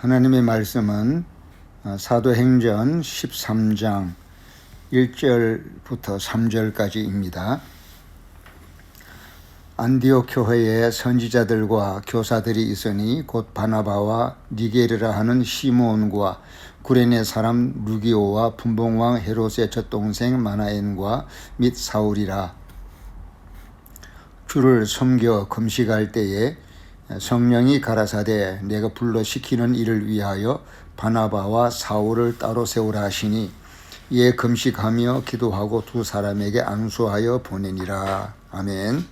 하나님의 말씀은 사도행전 13장 1절부터 3절까지입니다. 안디옥 교회에 선지자들과 교사들이 있으니 곧 바나바와 니게르라 하는 시므온과 구레네 사람 루기오와 분봉왕 헤롯의 젖동생 마나엔과 및 사울이라. 주를 섬겨 금식할 때에 성령이 가라사대 내가 불러 시키는 일을 위하여 바나바와 사울을 따로 세우라 하시니 이에 금식하며 기도하고 두 사람에게 안수하여 보내니라. 아멘.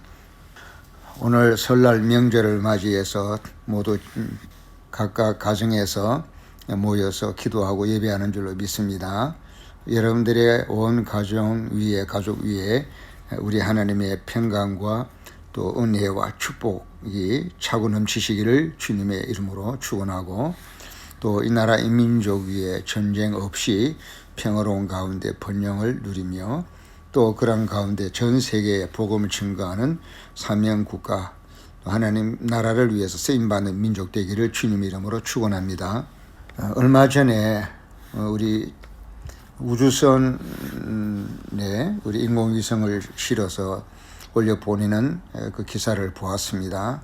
오늘 설날 명절을 맞이해서 모두 각각 가정에서 모여서 기도하고 예배하는 줄로 믿습니다. 여러분들의 온 가족 위에 우리 하나님의 평강과 또 은혜와 축복이 차고 넘치시기를 주님의 이름으로 축원하고, 또 이 나라 이 민족 위에 전쟁 없이 평화로운 가운데 번영을 누리며 또 그런 가운데 전 세계에 복음을 증거하는 사명국가, 하나님 나라를 위해서 쓰임받는 민족 되기를 주님의 이름으로 축원합니다. 얼마 전에 우리 우주선에 우리 인공위성을 실어서 올려보내는 그 기사를 보았습니다.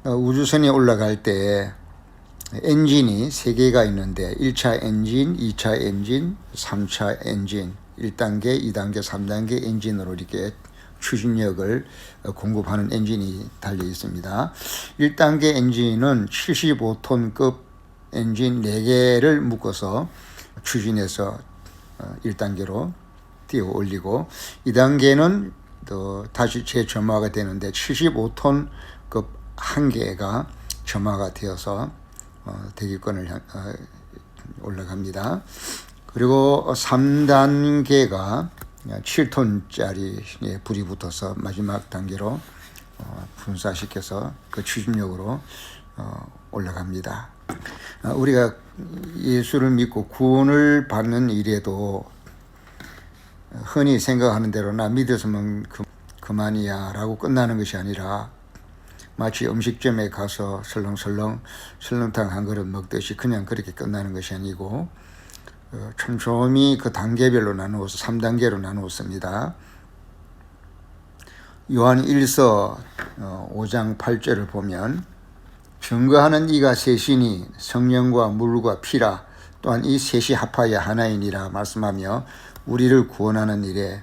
우주선에 올라갈 때 엔진이 3개가 있는데 1차 엔진, 2차 엔진, 3차 엔진, 1단계, 2단계, 3단계 엔진으로 이렇게 추진력을 공급하는 엔진이 달려 있습니다. 1단계 엔진은 75톤급 엔진 4개를 묶어서 추진해서 1단계로 띄워 올리고, 2단계는 또 다시 재점화가 되는데 75톤급 1개가 점화가 되어서 대기권을 올라갑니다. 그리고 3단계가 7톤짜리 불이 붙어서 마지막 단계로 분사시켜서 그 추진력으로 올라갑니다. 우리가 예수를 믿고 구원을 받는 일에도 흔히 생각하는 대로 나 믿었으면 그만이야 라고 끝나는 것이 아니라 마치 음식점에 가서 설렁탕 한 그릇 먹듯이 그냥 그렇게 끝나는 것이 아니고 촘촘히 그 단계별로 나누어서 3단계로 나누었습니다. 요한 1서 5장 8절을 보면 증거하는 이가 셋이니 성령과 물과 피라, 또한 이 셋이 합하여 하나이니라 말씀하며 우리를 구원하는 일에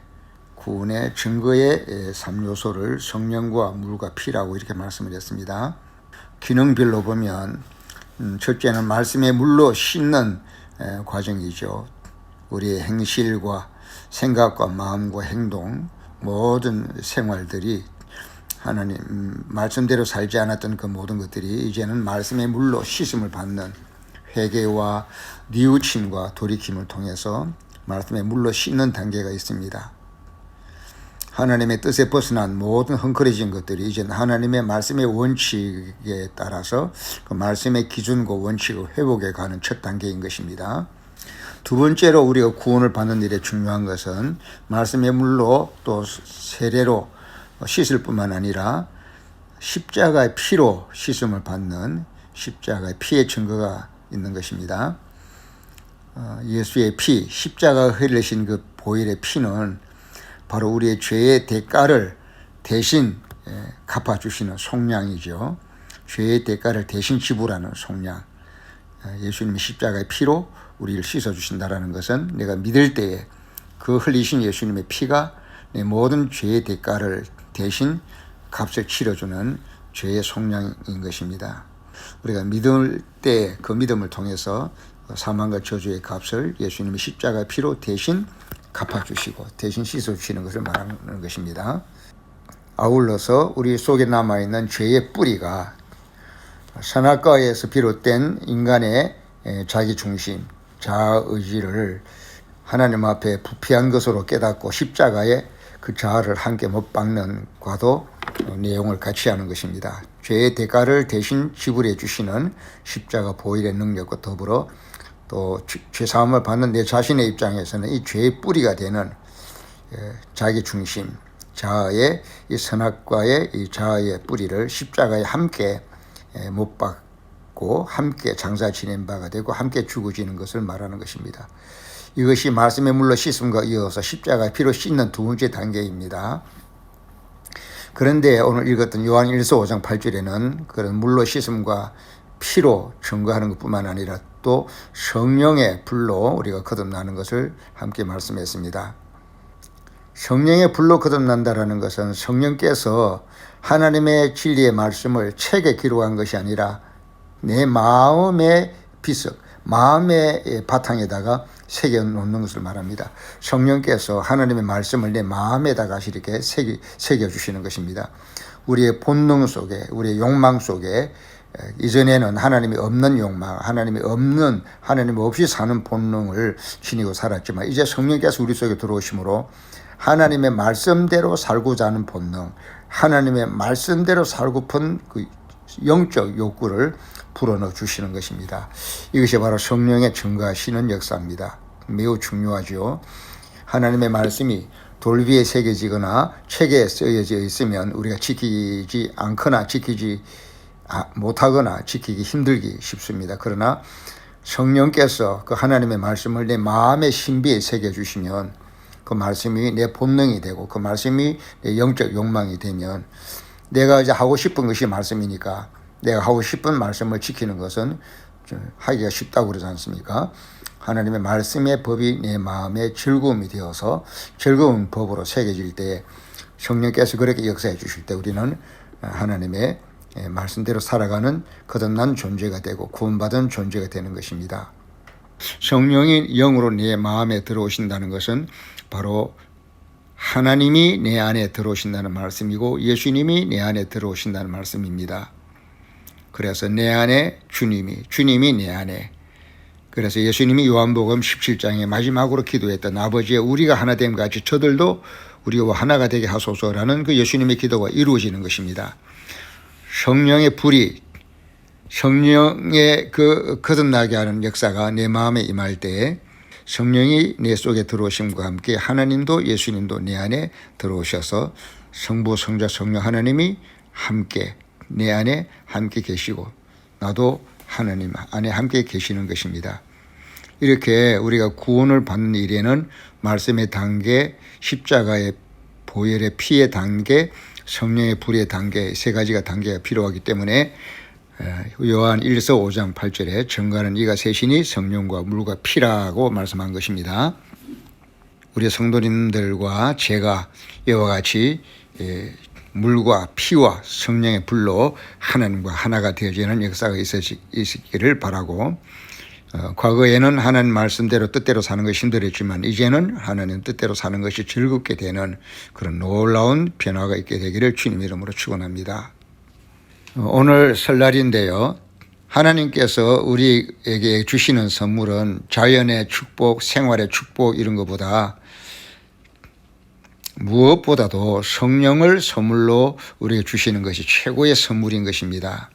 구원의 증거의 3요소를 성령과 물과 피라고 이렇게 말씀을 했습니다. 기능별로 보면 첫째는 말씀의 물로 씻는 과정이죠. 우리의 행실과 생각과 마음과 행동, 모든 생활들이 하나님 말씀대로 살지 않았던 그 모든 것들이 이제는 말씀의 물로 씻음을 받는 회개와 뉘우침과 돌이킴을 통해서 말씀의 물로 씻는 단계가 있습니다. 하나님의 뜻에 벗어난 모든 헝클어진 것들이 이제는 하나님의 말씀의 원칙에 따라서 그 말씀의 기준과 원칙을 회복해 가는 첫 단계인 것입니다. 두 번째로 우리가 구원을 받는 일에 중요한 것은 말씀의 물로 또 세례로 씻을 뿐만 아니라 십자가의 피로 씻음을 받는 십자가의 피의 증거가 있는 것입니다. 예수의 피, 십자가가 흘리신 그 보혈의 피는 바로 우리의 죄의 대가를 대신 갚아주시는 속량이죠. 죄의 대가를 대신 지불하는 속량. 예수님의 십자가의 피로 우리를 씻어주신다는 것은 내가 믿을 때에 그 흘리신 예수님의 피가 내 모든 죄의 대가를 대신 값을 치러주는 죄의 속량인 것입니다. 우리가 믿을 때 그 믿음을 통해서 사망과 저주의 값을 예수님의 십자가의 피로 대신 갚아주시고 대신 씻어주시는 것을 말하는 것입니다. 아울러서 우리 속에 남아있는 죄의 뿌리가 선악과에서 비롯된 인간의 자기중심, 자아의지를 하나님 앞에 부패한 것으로 깨닫고 십자가에 그 자아를 함께 못 박는 과도 내용을 같이 하는 것입니다. 죄의 대가를 대신 지불해 주시는 십자가 보혈의 능력과 더불어 또 죄사함을 받는 내 자신의 입장에서는 이 죄의 뿌리가 되는 자기 중심, 자아의 이 선악과의 이 자아의 뿌리를 십자가에 함께 못 박고 받고 함께 장사 지낸 바가 되고 함께 죽어지는 것을 말하는 것입니다. 이것이 말씀의 물로 씻음과 이어서 십자가의 피로 씻는 두 번째 단계입니다. 그런데 오늘 읽었던 요한 1서 5장 8절에는 그런 물로 씻음과 피로 증거하는 것뿐만 아니라 또 성령의 불로 우리가 거듭나는 것을 함께 말씀했습니다. 성령의 불로 거듭난다라는 것은 성령께서 하나님의 진리의 말씀을 책에 기록한 것이 아니라 내 마음의 비석, 마음의 바탕에다가 새겨놓는 것을 말합니다. 성령께서 하나님의 말씀을 내 마음에다가 이렇게 새겨주시는 것입니다. 우리의 본능 속에, 우리의 욕망 속에 이전에는 하나님이 없는 욕망, 하나님 없이 사는 본능을 지니고 살았지만 이제 성령께서 우리 속에 들어오심으로 하나님의 말씀대로 살고자 하는 본능, 하나님의 말씀대로 살고픈 그 영적 욕구를 불어넣어 주시는 것입니다. 이것이 바로 성령의 증거하시는 역사입니다. 매우 중요하죠. 하나님의 말씀이 돌 위에 새겨지거나 책에 쓰여져 있으면 우리가 지키지 않거나 지키지 못하거나 지키기 힘들기 쉽습니다. 그러나 성령께서 그 하나님의 말씀을 내 마음의 신비에 새겨주시면 그 말씀이 내 본능이 되고 그 말씀이 내 영적 욕망이 되면 내가 이제 하고 싶은 것이 말씀이니까 내가 하고 싶은 말씀을 지키는 것은 하기가 쉽다고 그러지 않습니까? 하나님의 말씀의 법이 내 마음의 즐거움이 되어서 즐거운 법으로 새겨질 때 성령께서 그렇게 역사해 주실 때 우리는 하나님의 말씀대로 살아가는 거듭난 존재가 되고 구원받은 존재가 되는 것입니다. 성령이 영으로 내 마음에 들어오신다는 것은 바로 하나님이 내 안에 들어오신다는 말씀이고 예수님이 내 안에 들어오신다는 말씀입니다. 그래서 내 안에 주님이 내 안에. 그래서 예수님이 요한복음 17장에 마지막으로 기도했던 아버지의 우리가 하나됨 같이 저들도 우리와 하나가 되게 하소서라는 그 예수님의 기도가 이루어지는 것입니다. 성령의 불이 성령의 그 거듭나게 하는 역사가 내 마음에 임할 때에 성령이 내 속에 들어오심과 함께 하나님도 예수님도 내 안에 들어오셔서 성부 성자 성령 하나님이 함께 내 안에 함께 계시고 나도 하나님 안에 함께 계시는 것입니다. 이렇게 우리가 구원을 받는 일에는 말씀의 단계, 십자가의 보혈의 피의 단계, 성령의 불의 단계 세 가지가 단계가 필요하기 때문에 요한 1서 5장 8절에 증거하는 이가 셋이니 성령과 물과 피라고 말씀한 것입니다. 우리 성도님들과 제가 이와 같이 물과 피와 성령의 불로 하나님과 하나가 되어지는 역사가 있기를 바라고 과거에는 하나님 말씀대로 뜻대로 사는 것이 힘들었지만 이제는 하나님 뜻대로 사는 것이 즐겁게 되는 그런 놀라운 변화가 있게 되기를 주님 이름으로 축원합니다. 오늘 설날인데요. 하나님께서 우리에게 주시는 선물은 자연의 축복, 생활의 축복 이런 것보다 무엇보다도 성령을 선물로 우리에게 주시는 것이 최고의 선물인 것입니다.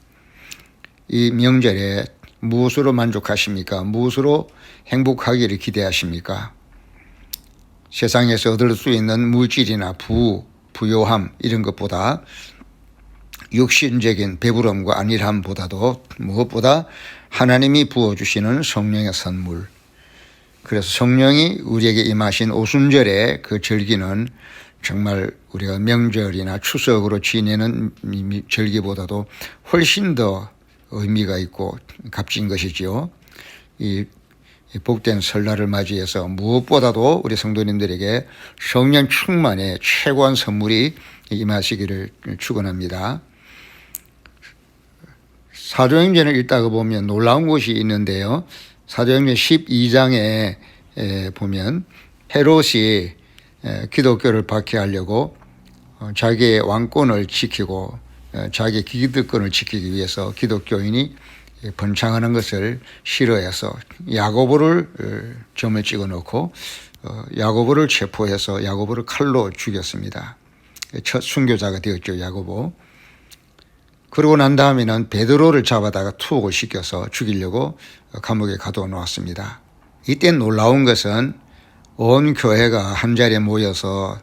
이 명절에 무엇으로 만족하십니까? 무엇으로 행복하기를 기대하십니까? 세상에서 얻을 수 있는 물질이나 부요함 이런 것보다 육신적인 배부름과 안일함보다도 무엇보다 하나님이 부어주시는 성령의 선물. 그래서 성령이 우리에게 임하신 오순절의 그 절기는 정말 우리가 명절이나 추석으로 지내는 절기보다도 훨씬 더 의미가 있고 값진 것이지요. 이 복된 설날을 맞이해서 무엇보다도 우리 성도님들에게 성령 충만의 최고한 선물이 임하시기를 축원합니다. 사도행전을 읽다가 보면 놀라운 것이 있는데요. 사도행전 12장에 보면 헤롯이 기독교를 박해하려고 자기의 왕권을 지키고 자기의 기득권을 지키기 위해서 기독교인이 번창하는 것을 싫어해서 야고보를 점을 찍어 놓고 야고보를 체포해서 야고보를 칼로 죽였습니다. 첫 순교자가 되었죠, 야고보. 그러고 난 다음에는 베드로를 잡아다가 투옥을 시켜서 죽이려고 감옥에 가둬 놓았습니다. 이때 놀라운 것은 온 교회가 한자리에 모여서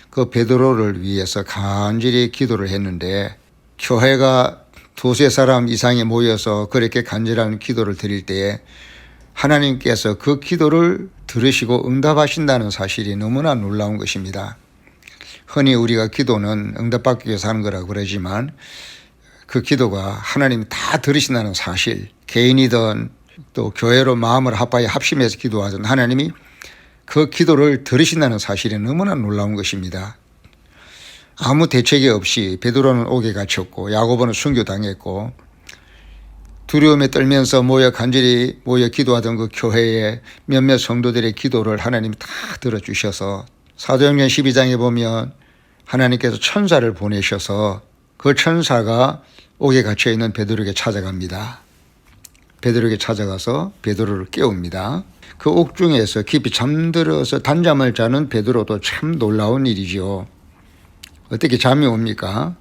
그 베드로를 위해서 간절히 기도를 했는데 교회가 두세 사람 이상이 모여서 그렇게 간절한 기도를 드릴 때에 하나님께서 그 기도를 들으시고 응답하신다는 사실이 너무나 놀라운 것입니다. 흔히 우리가 기도는 응답받기 위해서 하는 거라고 그러지만 그 기도가 하나님이 다 들으신다는 사실, 개인이든 또 교회로 마음을 합하여 합심해서 기도하든 하나님이 그 기도를 들으신다는 사실이 너무나 놀라운 것입니다. 아무 대책이 없이 베드로는 옥에 갇혔고 야고보는 순교당했고 두려움에 떨면서 간절히 모여 기도하던 그 교회의 몇몇 성도들의 기도를 하나님이 다 들어주셔서 사도행전 12장에 보면 하나님께서 천사를 보내셔서 그 천사가 옥에 갇혀있는 베드로에게 찾아갑니다. 베드로에게 찾아가서 베드로를 깨웁니다. 그 옥중에서 깊이 잠들어서 단잠을 자는 베드로도 참 놀라운 일이죠. 어떻게 잠이 옵니까?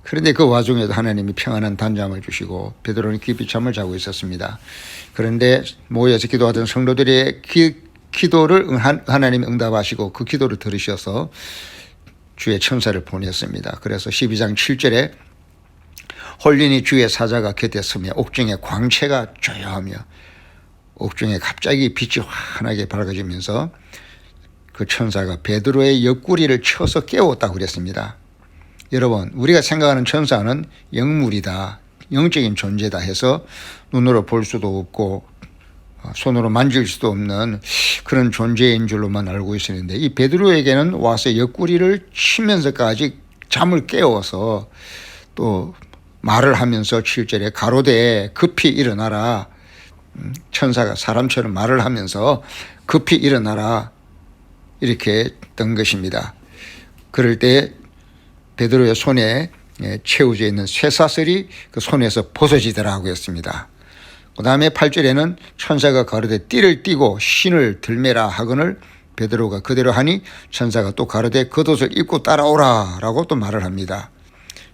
그런데 그 와중에도 하나님이 평안한 단잠을 주시고 베드로는 깊이 잠을 자고 있었습니다. 그런데 모여서 기도하던 성도들의 기도를 하나님이 응답하시고 그 기도를 들으셔서 주의 천사를 보냈습니다. 그래서 12장 7절에 홀리니 주의 사자가 곁에 서며 옥중에 광채가 조여하며 옥중에 갑자기 빛이 환하게 밝아지면서 그 천사가 베드로의 옆구리를 쳐서 깨웠다고 그랬습니다. 여러분, 우리가 생각하는 천사는 영물이다, 영적인 존재다 해서 눈으로 볼 수도 없고 손으로 만질 수도 없는 그런 존재인 줄로만 알고 있었는데 이 베드로에게는 와서 옆구리를 치면서까지 잠을 깨워서 또 말을 하면서 7절에 가로되 급히 일어나라. 천사가 사람처럼 말을 하면서 급히 일어나라 이렇게 뜬 것입니다. 그럴 때 베드로의 손에 채워져 있는 쇠사슬이 그 손에서 벗어지더라고 했습니다. 그 다음에 8절에는 천사가 가로되 띠를 띠고 신을 들매라 하거늘 베드로가 그대로 하니 천사가 또 가로되 겉옷을 입고 따라오라 라고 또 말을 합니다.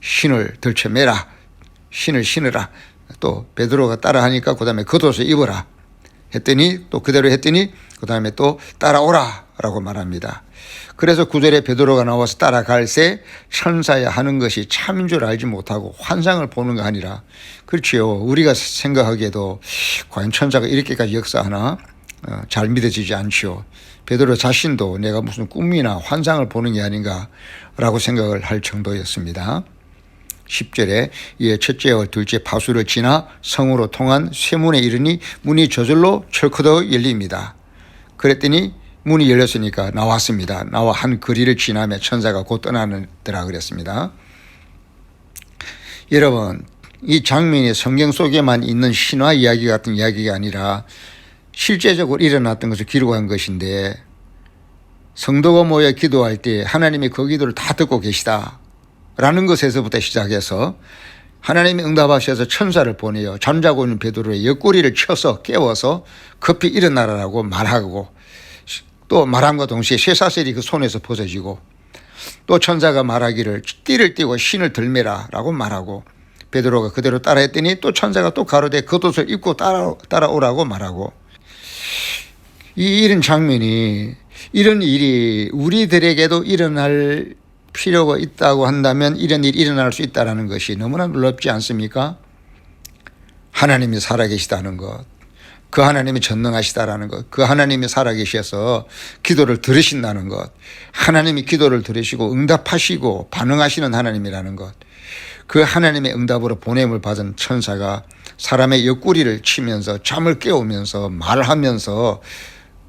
신을 들쳐매라, 신을 신으라. 또 베드로가 따라하니까 그 다음에 겉옷을 입어라 했더니 또 그대로 했더니 그 다음에 또 따라오라 라고 말합니다. 그래서 9절에 베드로가 나와서 따라갈새 천사야 하는 것이 참인 줄 알지 못하고 환상을 보는 거 아니라 그렇지요. 우리가 생각하기에도 과연 천사가 이렇게까지 역사하나 잘 믿어지지 않지요. 베드로 자신도 내가 무슨 꿈이나 환상을 보는 게 아닌가 라고 생각을 할 정도였습니다. 10절에 이에 첫째와 둘째 파수를 지나 성으로 통한 쇠문에 이르니 문이 저절로 철커덕 열립니다. 그랬더니 문이 열렸으니까 나왔습니다. 나와 한 거리를 지나며 천사가 곧 떠나느더라 그랬습니다. 여러분, 이 장면이 성경 속에만 있는 신화 이야기 같은 이야기가 아니라 실제적으로 일어났던 것을 기록한 것인데 성도가 모여 기도할 때 하나님이 그 기도를 다 듣고 계시다 라는 것에서부터 시작해서 하나님이 응답하셔서 천사를 보내요. 잠자고 있는 베드로의 옆구리를 쳐서 깨워서 급히 일어나라고 말하고 또 말함과 동시에 쇠사슬이 그 손에서 벗어지고 또 천사가 말하기를 띠를 띠고 신을 들매라 라고 말하고 베드로가 그대로 따라했더니 또 천사가 또 가로되 겉옷을 입고 따라오라고 말하고 이런 장면이 이런 일이 우리들에게도 일어날 필요가 있다고 한다면 이런 일이 일어날 수 있다는 것이 너무나 놀랍지 않습니까? 하나님이 살아계시다는 것, 그 하나님이 전능하시다라는 것, 그 하나님이 살아계셔서 기도를 들으신다는 것, 하나님이 기도를 들으시고 응답하시고 반응하시는 하나님이라는 것, 그 하나님의 응답으로 보냄을 받은 천사가 사람의 옆구리를 치면서 잠을 깨우면서 말하면서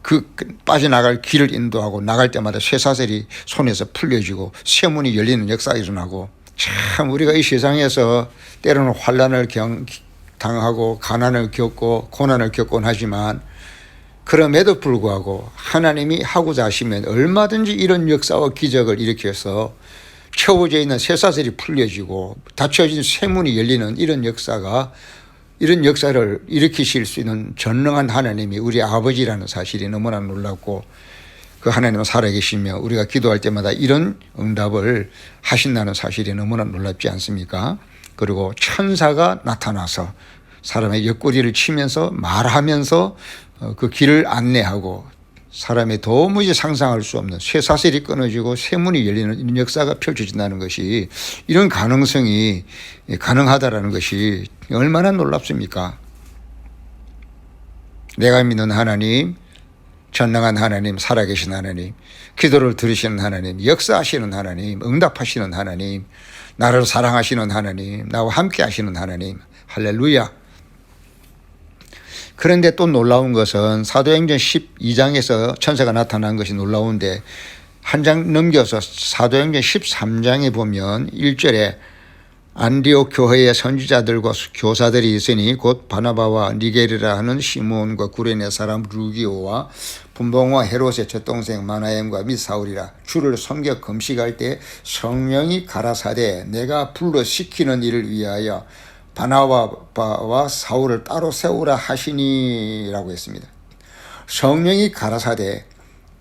그 빠져나갈 길을 인도하고 나갈 때마다 쇠사슬이 손에서 풀려지고 쇠문이 열리는 역사가 일어나고 참 우리가 이 세상에서 때로는 환난을 당하고 가난을 겪고 고난을 겪곤 하지만 그럼에도 불구하고 하나님이 하고자 하시면 얼마든지 이런 역사와 기적을 일으켜서 채워져 있는 쇠사슬이 풀려지고 닫혀진 쇠문이 열리는 이런 역사를 일으키실 수 있는 전능한 하나님이 우리 아버지라는 사실이 너무나 놀랍고 그 하나님은 살아계시며 우리가 기도할 때마다 이런 응답을 하신다는 사실이 너무나 놀랍지 않습니까? 그리고 천사가 나타나서 사람의 옆구리를 치면서 말하면서 그 길을 안내하고 사람이 도무지 상상할 수 없는 쇠사슬이 끊어지고 쇠문이 열리는 이런 역사가 펼쳐진다는 것이, 이런 가능성이 가능하다라는 것이 얼마나 놀랍습니까? 내가 믿는 하나님, 전능한 하나님, 살아계신 하나님, 기도를 들으시는 하나님, 역사하시는 하나님, 응답하시는 하나님, 나를 사랑하시는 하나님, 나와 함께 하시는 하나님, 할렐루야. 그런데 또 놀라운 것은 사도행전 12장에서 천사가 나타난 것이 놀라운데, 한 장 넘겨서 사도행전 13장에 보면 1절에 안디옥 교회의 선지자들과 교사들이 있으니 곧 바나바와 니게르라 하는 시몬과 구레네 사람 루기오와 분봉과 헤롯의 젖동생 마나엠과 및 사울이라. 주를 섬겨 금식할 때 성령이 가라사대 내가 불러 시키는 일을 위하여 바나바와 사울을 따로 세우라 하시니라고 했습니다. 성령이 가라사대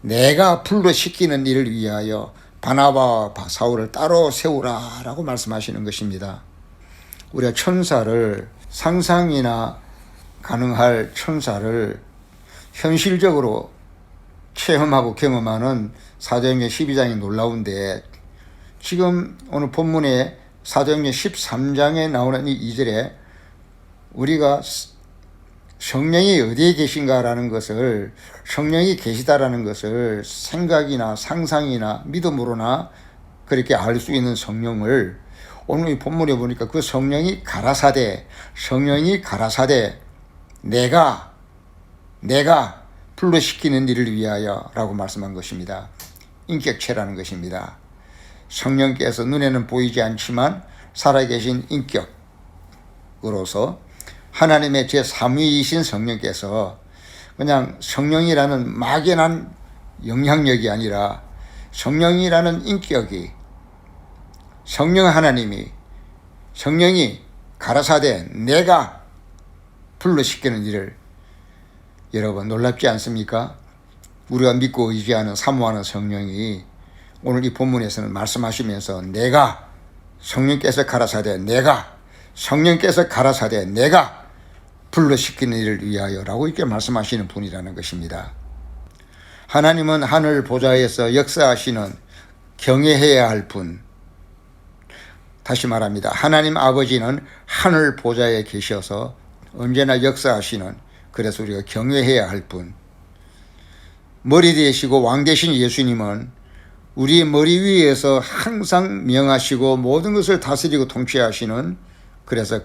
내가 불러 시키는 일을 위하여 바나바와 사울을 따로 세우라라고 말씀하시는 것입니다. 우리가 천사를, 상상이나 가능할 천사를 현실적으로 체험하고 경험하는 사도행전 12장이 놀라운데, 지금 오늘 본문에 사도행전 13장에 나오는 이 2절에 우리가 성령이 어디에 계신가라는 것을, 성령이 계시다라는 것을 생각이나 상상이나 믿음으로나 그렇게 알 수 있는 성령을, 오늘 이 본문에 보니까 그 성령이 가라사대 내가 불러시키는 일을 위하여 라고 말씀한 것입니다. 인격체라는 것입니다. 성령께서 눈에는 보이지 않지만 살아계신 인격으로서 하나님의 제3위이신 성령께서 그냥 성령이라는 막연한 영향력이 아니라 성령이라는 인격이, 성령이 가라사대 내가 불러시키는 일을, 여러분 놀랍지 않습니까? 우리가 믿고 의지하는 사모하는 성령이 오늘 이 본문에서는 말씀하시면서 성령께서 가라사대 내가 불러시키는 일을 위하여라고 이렇게 말씀하시는 분이라는 것입니다. 하나님은 하늘 보좌에서 역사하시는, 경외해야 할 분. 다시 말합니다. 하나님 아버지는 하늘 보좌에 계셔서 언제나 역사하시는, 그래서 우리가 경외해야 할 분. 머리 되시고 왕 되신 예수님은 우리 머리 위에서 항상 명하시고 모든 것을 다스리고 통치하시는, 그래서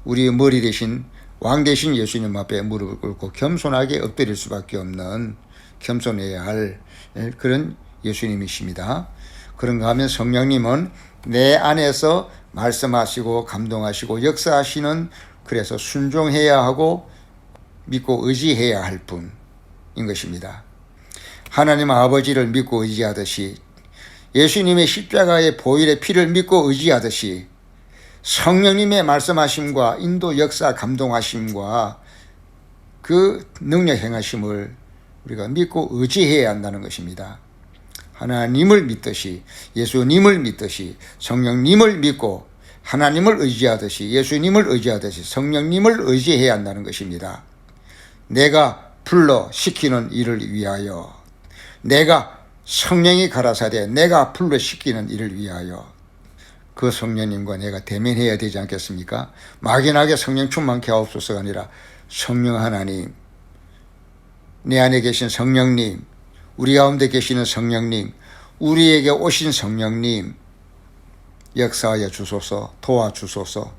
우리 머리 되신 왕 되신 예수님 앞에 무릎을 꿇고 겸손하게 엎드릴 수밖에 없는, 겸손해야 할 그런 예수님이십니다. 그런가 하면 성령님은 내 안에서 말씀하시고 감동하시고 역사하시는, 그래서 순종해야 하고 믿고 의지해야 할 분인 것입니다. 하나님 아버지를 믿고 의지하듯이, 예수님의 십자가의 보혈의 피를 믿고 의지하듯이, 성령님의 말씀하심과 인도 역사 감동하심과 그 능력 행하심을 우리가 믿고 의지해야 한다는 것입니다. 하나님을 믿듯이, 예수님을 믿듯이, 성령님을 믿고 하나님을 의지하듯이, 예수님을 의지하듯이 성령님을 의지해야 한다는 것입니다. 내가 불러 시키는 일을 위하여, 내가 성령이 가라사대 내가 불러 시키는 일을 위하여, 그 성령님과 내가 대면해야 되지 않겠습니까? 막연하게 성령 충만케 하옵소서가 아니라, 성령 하나님, 내 안에 계신 성령님, 우리 가운데 계시는 성령님, 우리에게 오신 성령님, 역사하여 주소서, 도와주소서,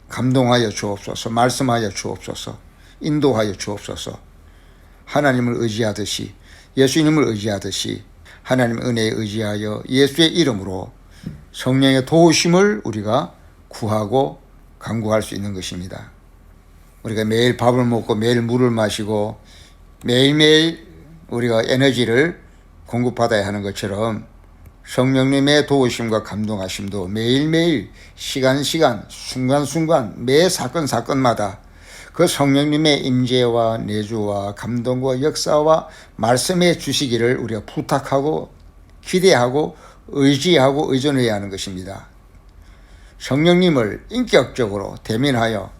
감동하여 주옵소서, 말씀하여 주옵소서, 인도하여 주옵소서. 하나님을 의지하듯이, 예수님을 의지하듯이 하나님의 은혜에 의지하여 예수의 이름으로 성령의 도우심을 우리가 구하고 간구할 수 있는 것입니다. 우리가 매일 밥을 먹고 매일 물을 마시고 매일매일 우리가 에너지를 공급받아야 하는 것처럼, 성령님의 도우심과 감동하심도 매일매일 시간시간 순간순간 매 사건마다 그 성령님의 임재와 내주와 감동과 역사와 말씀해 주시기를 우리가 부탁하고 기대하고 의지하고 의존해야 하는 것입니다. 성령님을 인격적으로 대면하여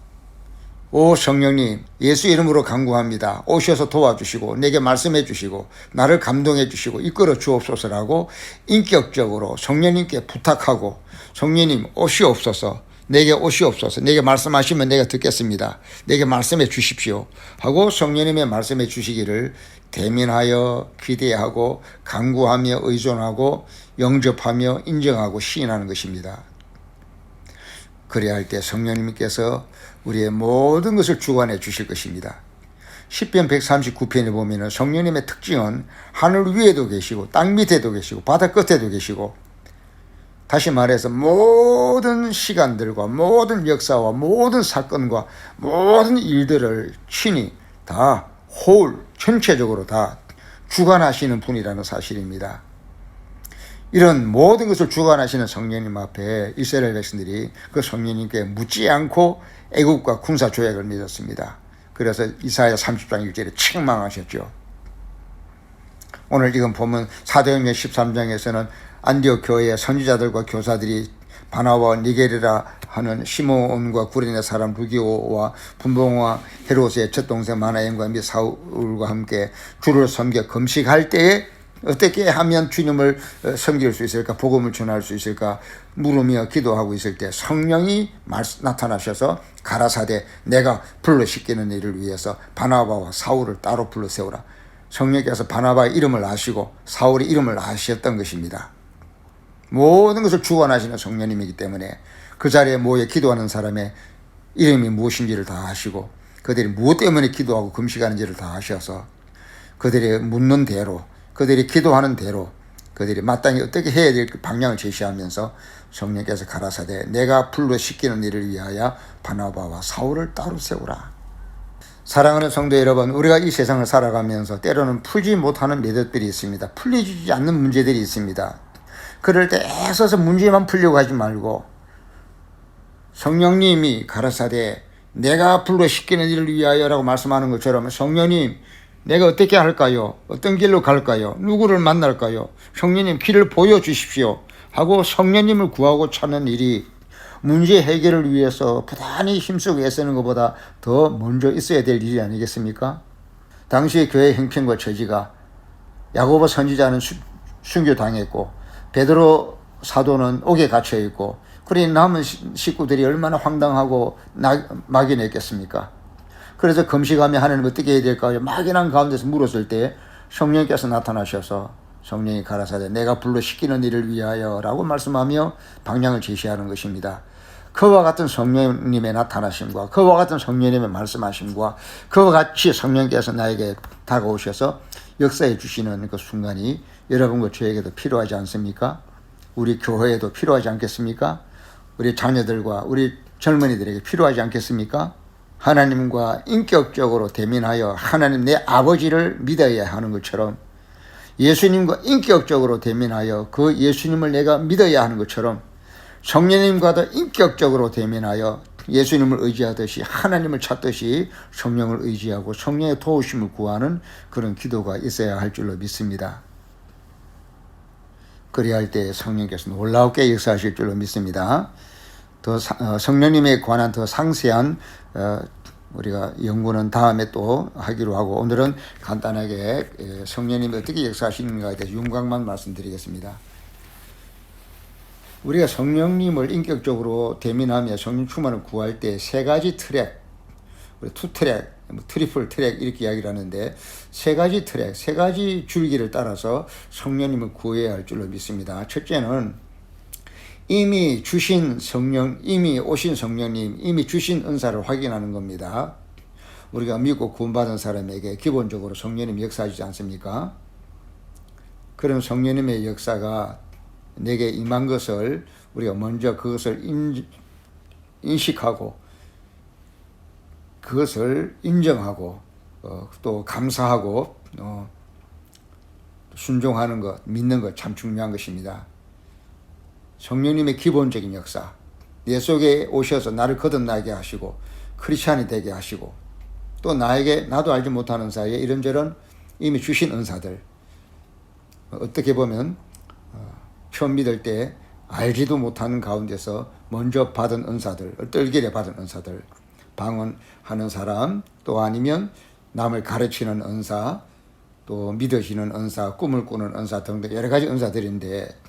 오 성령님, 예수 이름으로 간구합니다. 오셔서 도와주시고 내게 말씀해 주시고 나를 감동해 주시고 이끌어 주옵소서라고 인격적으로 성령님께 부탁하고, 성령님 오시옵소서, 내게 오시옵소서, 내게 말씀하시면 내가 듣겠습니다, 내게 말씀해 주십시오 하고 성령님의 말씀해 주시기를 대면하여 기대하고 간구하며 의존하고 영접하며 인정하고 시인하는 것입니다. 그래야 할 때 성령님께서 우리의 모든 것을 주관해 주실 것입니다. 시편 139편에 보면 성령님의 특징은 하늘 위에도 계시고 땅 밑에도 계시고 바다 끝에도 계시고, 다시 말해서 모든 시간들과 모든 역사와 모든 사건과 모든 일들을 친히 다 전체적으로 다 주관하시는 분이라는 사실입니다. 이런 모든 것을 주관하시는 성령님 앞에 이스라엘 백성들이 그 성령님께 묻지 않고 애국과 군사 조약을 맺었습니다. 그래서 이사야 30장 1절에 책망하셨죠. 오늘 이건 보면 사도행전 13장에서는 안디옥 교회의 선지자들과 교사들이 바나바와 니게르라 하는 시몬과 구레네 사람 루기오와 분봉과 헤롯의 첫 동생 마나엠과 및 사울과 함께 주를 섬겨 금식할 때에 어떻게 하면 주님을 섬길 수 있을까, 복음을 전할 수 있을까 물으며 기도하고 있을 때 성령이 나타나셔서 가라사대 내가 불러시키는 일을 위해서 바나바와 사울을 따로 불러 세우라. 성령께서 바나바의 이름을 아시고 사울의 이름을 아셨던 것입니다. 모든 것을 주관하시는 성령님이기 때문에 그 자리에 모여 기도하는 사람의 이름이 무엇인지를 다 아시고 그들이 무엇 때문에 기도하고 금식하는지를 다 아셔서 그들이 묻는 대로, 그들이 기도하는 대로 그들이 마땅히 어떻게 해야 될 방향을 제시하면서 성령께서 가라사대 내가 불러시키는 일을 위하여 바나바와 사울을 따로 세우라. 사랑하는 성도 여러분, 우리가 이 세상을 살아가면서 때로는 풀지 못하는 매듭들이 있습니다. 풀리지 않는 문제들이 있습니다. 그럴 때 애써서 문제만 풀려고 하지 말고 성령님이 가라사대 내가 불러시키는 일을 위하여라고 말씀하는 것처럼 성령님 내가 어떻게 할까요? 어떤 길로 갈까요? 누구를 만날까요? 성령님 길을 보여주십시오 하고 성령님을 구하고 찾는 일이 문제 해결을 위해서 부단히 힘쓰고 애쓰는 것보다 더 먼저 있어야 될 일이 아니겠습니까? 당시 교회 형편과 처지가 야고보 선지자는 순교당했고 베드로 사도는 옥에 갇혀있고 그러니 남은 식구들이 얼마나 황당하고 막연했겠습니까? 그래서 금식하며 하나님 어떻게 해야 될까요? 막연한 가운데서 물었을 때 성령께서 나타나셔서 성령이 가라사대 내가 불러시키는 일을 위하여 라고 말씀하며 방향을 제시하는 것입니다. 그와 같은 성령님의 나타나심과 그와 같은 성령님의 말씀하심과 그와 같이 성령께서 나에게 다가오셔서 역사해 주시는 그 순간이 여러분과 저에게도 필요하지 않습니까? 우리 교회에도 필요하지 않겠습니까? 우리 자녀들과 우리 젊은이들에게 필요하지 않겠습니까? 하나님과 인격적으로 대면하여 하나님 내 아버지를 믿어야 하는 것처럼 예수님과 인격적으로 대면하여 그 예수님을 내가 믿어야 하는 것처럼 성령님과도 인격적으로 대면하여 예수님을 의지하듯이 하나님을 찾듯이 성령을 의지하고 성령의 도우심을 구하는 그런 기도가 있어야 할 줄로 믿습니다. 그래야 할 때 성령께서 놀랍게 역사하실 줄로 믿습니다. 더 성령님에 관한 더 상세한 우리가 연구는 다음에 또 하기로 하고 오늘은 간단하게 성령님이 어떻게 역사하시는가에 대해서 윤곽만 말씀드리겠습니다. 우리가 성령님을 인격적으로 대면하며 성령 충만을 구할 때 세 가지 트랙, 투 트랙, 트리플 트랙 이렇게 이야기를 하는데 세 가지 트랙, 세 가지 줄기를 따라서 성령님을 구해야 할 줄로 믿습니다. 첫째는 이미 주신 성령, 이미 오신 성령님, 이미 주신 은사를 확인하는 겁니다. 우리가 믿고 구원받은 사람에게 기본적으로 성령님이 역사하지 않습니까? 그런 성령님의 역사가 내게 임한 것을 우리가 먼저 그것을 인식하고 그것을 인정하고 또 감사하고 순종하는 것, 믿는 것 참 중요한 것입니다. 성령님의 기본적인 역사, 내 속에 오셔서 나를 거듭나게 하시고 크리스찬이 되게 하시고 또 나도 알지 못하는 사이에 이런저런 이미 주신 은사들, 어떻게 보면 처음 믿을 때 알지도 못하는 가운데서 먼저 받은 은사들, 떨길에 받은 은사들, 방언하는 사람, 또 아니면 남을 가르치는 은사, 또 믿어지는 은사, 꿈을 꾸는 은사 등등 여러 가지 은사들인데,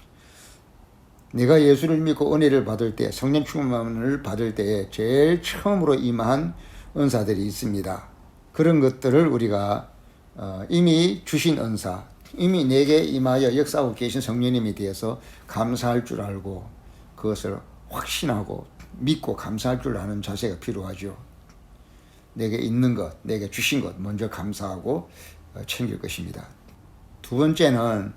내가 예수를 믿고 은혜를 받을 때, 성령 충만을 받을 때에 제일 처음으로 임한 은사들이 있습니다. 그런 것들을 우리가 이미 주신 은사, 이미 내게 임하여 역사하고 계신 성령님에 대해서 감사할 줄 알고 그것을 확신하고 믿고 감사할 줄 아는 자세가 필요하죠. 내게 있는 것, 내게 주신 것 먼저 감사하고 챙길 것입니다. 두 번째는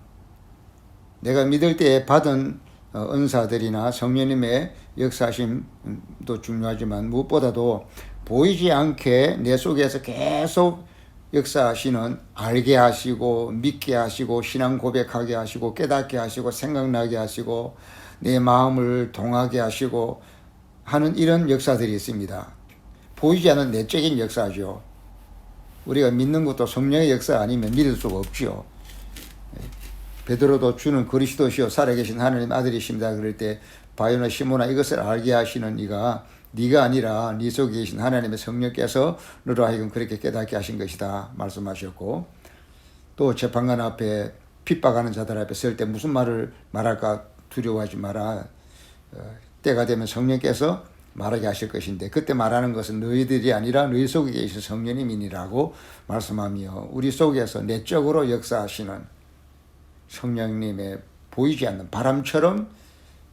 내가 믿을 때 받은 은사들이나 성령님의 역사심도 중요하지만 무엇보다도 보이지 않게 내 속에서 계속 역사하시는, 알게 하시고 믿게 하시고 신앙 고백하게 하시고 깨닫게 하시고 생각나게 하시고 내 마음을 동하게 하시고 하는 이런 역사들이 있습니다. 보이지 않는 내적인 역사죠. 우리가 믿는 것도 성령의 역사 아니면 믿을 수가 없죠. 베드로도 주는 그리스도시요 살아계신 하나님 아들이십니다 그럴 때 바요나 시모나 이것을 알게 하시는 이가 네가 아니라 네 속에 계신 하나님의 성령께서 너로 하여금 그렇게 깨닫게 하신 것이다 말씀하셨고, 또 재판관 앞에 핍박하는 자들 앞에 설 때 무슨 말을 말할까 두려워하지 마라. 때가 되면 성령께서 말하게 하실 것인데 그때 말하는 것은 너희들이 아니라 너희 속에 계신 성령님이니라고 말씀하며, 우리 속에서 내적으로 역사하시는 성령님의 보이지 않는, 바람처럼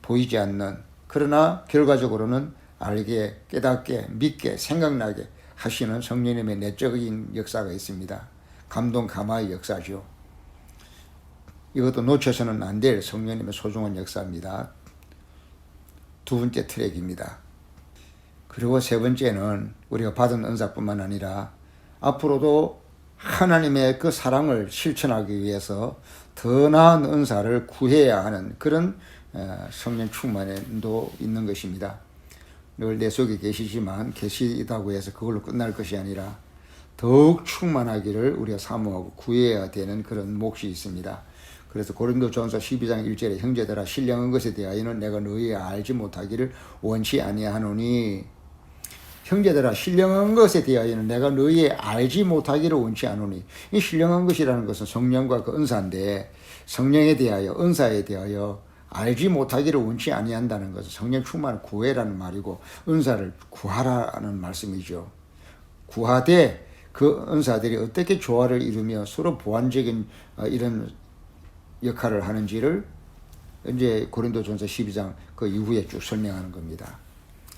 보이지 않는, 그러나 결과적으로는 알게, 깨닫게, 믿게, 생각나게 하시는 성령님의 내적인 역사가 있습니다. 감동, 감화의 역사죠. 이것도 놓쳐서는 안 될 성령님의 소중한 역사입니다. 두 번째 트랙입니다. 그리고 세 번째는 우리가 받은 은사뿐만 아니라 앞으로도 하나님의 그 사랑을 실천하기 위해서 더 나은 은사를 구해야 하는 그런 성령 충만도 있는 것입니다. 늘 내 속에 계시다고 해서 그걸로 끝날 것이 아니라 더욱 충만하기를 우리가 사모하고 구해야 되는 그런 몫이 있습니다. 그래서 고린도전서 12장 1절에 형제들아 신령한 것에 대하여는 내가 너희 알지 못하기를 원치 아니하노니, 형제들아 신령한 것에 대하여는 내가 너희 알지 못하기를 원치 않으니, 이 신령한 것이라는 것은 성령과 그 은사인데 성령에 대하여, 은사에 대하여 알지 못하기를 원치 아니한다는 것은 성령 충만을 구해라는 말이고 은사를 구하라는 말씀이죠. 구하되 그 은사들이 어떻게 조화를 이루며 서로 보완적인 이런 역할을 하는지를 이제 고린도전서 12장 그 이후에 쭉 설명하는 겁니다.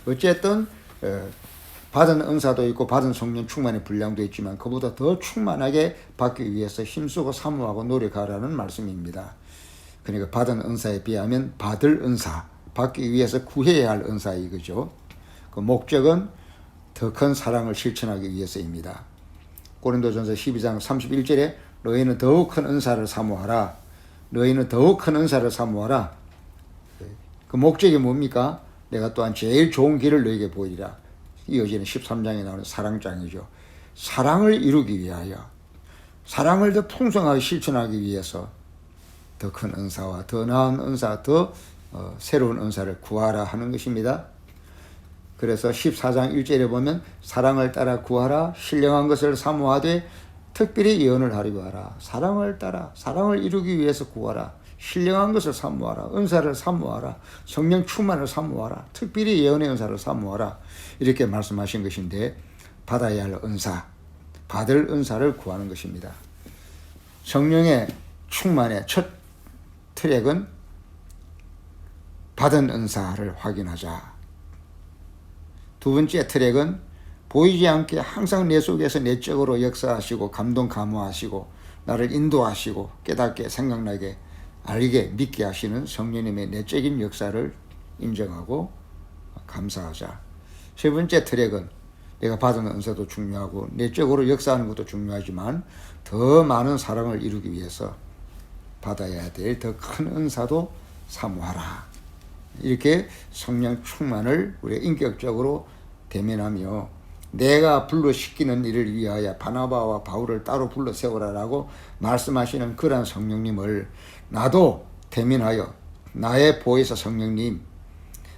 어쨌든 받은 은사도 있고 받은 성령 충만의 분량도 있지만 그보다 더 충만하게 받기 위해서 힘쓰고 사모하고 노력하라는 말씀입니다. 그러니까 받은 은사에 비하면 받을 은사, 받기 위해서 구해야 할 은사 이거죠. 그 목적은 더 큰 사랑을 실천하기 위해서입니다. 고린도전서 12장 31절에 너희는 더욱 큰 은사를 사모하라. 너희는 더욱 큰 은사를 사모하라. 그 목적이 뭡니까? 내가 또한 제일 좋은 길을 너희에게 보이리라. 이어지는 13장에 나오는 사랑장이죠. 사랑을 이루기 위하여, 사랑을 더 풍성하게 실천하기 위해서 더 큰 은사와 더 나은 은사, 더 새로운 은사를 구하라 하는 것입니다. 그래서 14장 1절에 보면 사랑을 따라 구하라, 신령한 것을 사모하되 특별히 예언을 하려고 하라. 사랑을 따라, 사랑을 이루기 위해서 구하라. 신령한 것을 사모하라. 은사를 사모하라. 성령 충만을 사모하라. 특별히 예언의 은사를 사모하라. 이렇게 말씀하신 것인데, 받아야 할 은사, 받을 은사를 구하는 것입니다. 성령의 충만의 첫 트랙은 받은 은사를 확인하자. 두 번째 트랙은 보이지 않게 항상 내 속에서 내적으로 역사하시고 감동 감화하시고 나를 인도하시고 깨닫게 생각나게 알게 믿게 하시는 성령님의 내적인 역사를 인정하고 감사하자. 세 번째 트랙은 내가 받은 은사도 중요하고 내적으로 역사하는 것도 중요하지만 더 많은 사랑을 이루기 위해서 받아야 될 더 큰 은사도 사모하라. 이렇게 성령 충만을 우리가 인격적으로 대면하며 내가 불러시키는 일을 위하여 바나바와 바울을 따로 불러 세우라라고 말씀하시는 그러한 성령님을 나도 대면하여 나의 보혜사 성령님,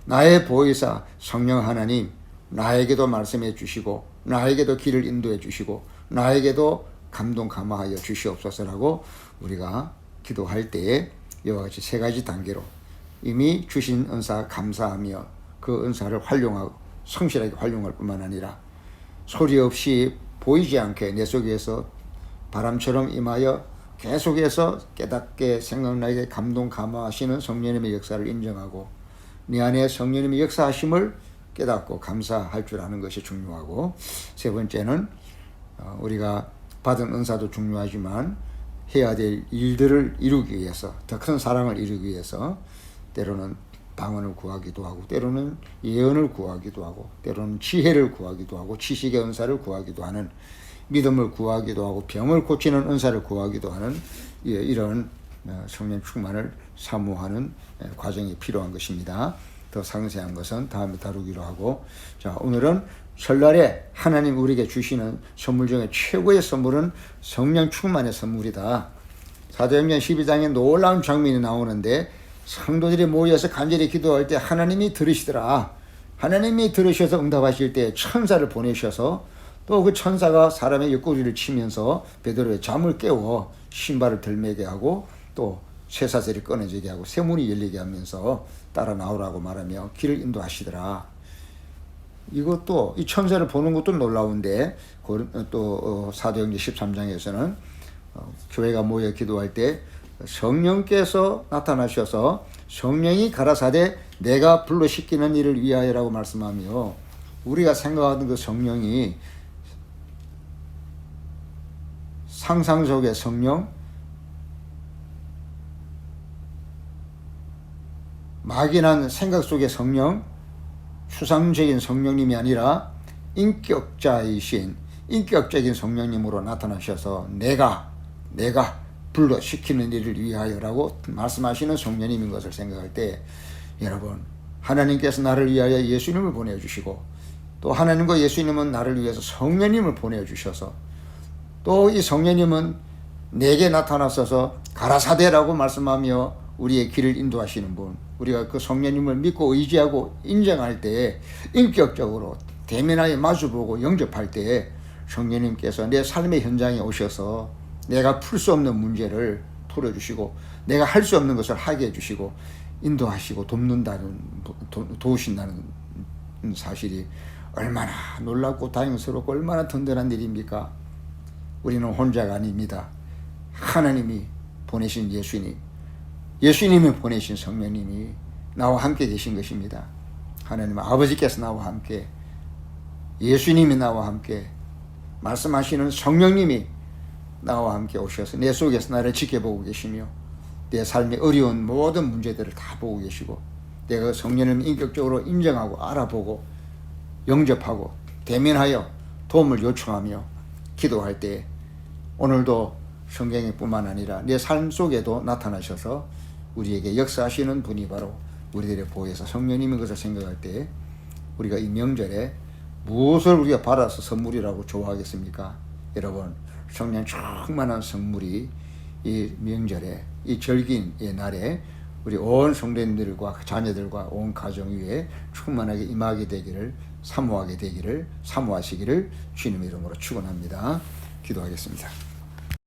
나의 보혜사 성령 하나님, 나에게도 말씀해 주시고 나에게도 길을 인도해 주시고 나에게도 감동 감화하여 주시옵소서라고 우리가 기도할 때에 이와 같이 세 가지 단계로 이미 주신 은사 감사하며 그 은사를 활용하고 성실하게 활용할 뿐만 아니라 소리 없이 보이지 않게 내 속에서 바람처럼 임하여 계속해서 깨닫게 생각나게 감동 감화하시는 성령님의 역사를 인정하고 내 안에 성령님의 역사하심을 깨닫고 감사할 줄 아는 것이 중요하고, 세 번째는 우리가 받은 은사도 중요하지만 해야 될 일들을 이루기 위해서, 더 큰 사랑을 이루기 위해서 때로는 방언을 구하기도 하고 때로는 예언을 구하기도 하고 때로는 지혜를 구하기도 하고 지식의 은사를 구하기도 하는, 믿음을 구하기도 하고 병을 고치는 은사를 구하기도 하는 이런 성령 충만을 사모하는 과정이 필요한 것입니다. 더 상세한 것은 다음에 다루기로 하고, 자, 오늘은 설날에 하나님 우리에게 주시는 선물 중에 최고의 선물은 성령 충만의 선물이다. 사도행전 12장에 놀라운 장면이 나오는데 성도들이 모여서 간절히 기도할 때 하나님이 들으시더라. 하나님이 들으셔서 응답하실 때 천사를 보내셔서 또 그 천사가 사람의 옆구리를 치면서 베드로의 잠을 깨워 신발을 들매게 하고 또 쇠사슬이 끊어지게 하고 쇠문이 열리게 하면서 따라 나오라고 말하며 길을 인도하시더라. 이것도 이 천사를 보는 것도 놀라운데 또 사도행전 13장에서는 교회가 모여 기도할 때 성령께서 나타나셔서 성령이 가라사대 내가 불러시키는 일을 위하여라고 말씀하며, 우리가 생각하는 그 성령이 상상 속의 성령, 막연한 생각 속의 성령, 추상적인 성령님이 아니라 인격자이신 인격적인 성령님으로 나타나셔서 내가 불러시키는 일을 위하여라고 말씀하시는 성령님인 것을 생각할 때, 여러분, 하나님께서 나를 위하여 예수님을 보내주시고 또 하나님과 예수님은 나를 위해서 성령님을 보내주셔서 또 이 성령님은 내게 나타나셔서 가라사대라고 말씀하며 우리의 길을 인도하시는 분, 우리가 그 성령님을 믿고 의지하고 인정할 때 인격적으로 대면하여 마주보고 영접할 때 성령님께서 내 삶의 현장에 오셔서 내가 풀 수 없는 문제를 풀어주시고 내가 할 수 없는 것을 하게 해주시고 인도하시고 도우신다는 사실이 얼마나 놀랍고 다행스럽고 얼마나 든든한 일입니까? 우리는 혼자가 아닙니다. 하나님이 보내신 예수님이 보내신 성령님이 나와 함께 계신 것입니다. 하나님 아버지께서 나와 함께, 예수님이 나와 함께, 말씀하시는 성령님이 나와 함께 오셔서 내 속에서 나를 지켜보고 계시며 내 삶의 어려운 모든 문제들을 다 보고 계시고 내가 성령님을 인격적으로 인정하고 알아보고 영접하고 대면하여 도움을 요청하며 기도할 때 오늘도 성경에 뿐만 아니라 내 삶 속에도 나타나셔서 우리에게 역사하시는 분이 바로 우리들의 보혜사 성령님인 것을 생각할 때 우리가 이 명절에 무엇을 우리가 받아서 선물이라고 좋아하겠습니까? 여러분, 성령 충만한 선물이 이 명절에, 이 절기의 날에 우리 온 성도님들과 자녀들과 온 가정 위에 충만하게 임하게 되기를, 사모하시기를 주님의 이름으로 축원합니다. 기도하겠습니다.